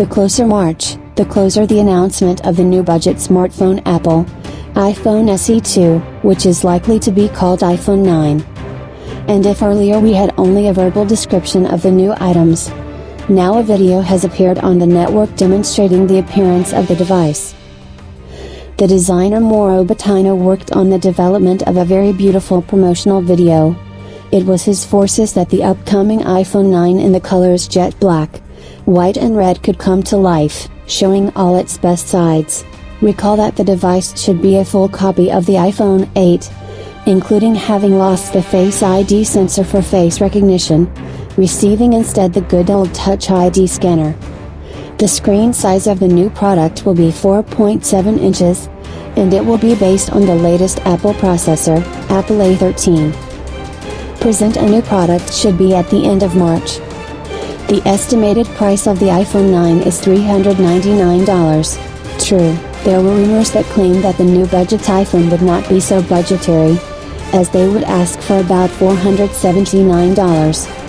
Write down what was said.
The closer March, the closer the announcement of the new budget smartphone Apple iPhone SE 2, which is likely to be called iPhone 9. And if earlier we had only a verbal description of the new items, now a video has appeared on the network demonstrating the appearance of the device. The designer Mauro Bettina worked on the development of a very beautiful promotional video. It was his forces that the upcoming iPhone 9 in the colors jet black, white and red could come to life, showing all its best sides. Recall that the device should be a full copy of the iPhone 8, including having lost the Face ID sensor for face recognition, receiving instead the good old Touch ID scanner. The screen size of the new product will be 4.7 inches, and it will be based on the latest Apple processor, Apple A13. Present a new product should be at the end of March. The estimated price of the iPhone 9 is $399. True, there were rumors that claimed that the new budget iPhone would not be so budgetary, as they would ask for about $479.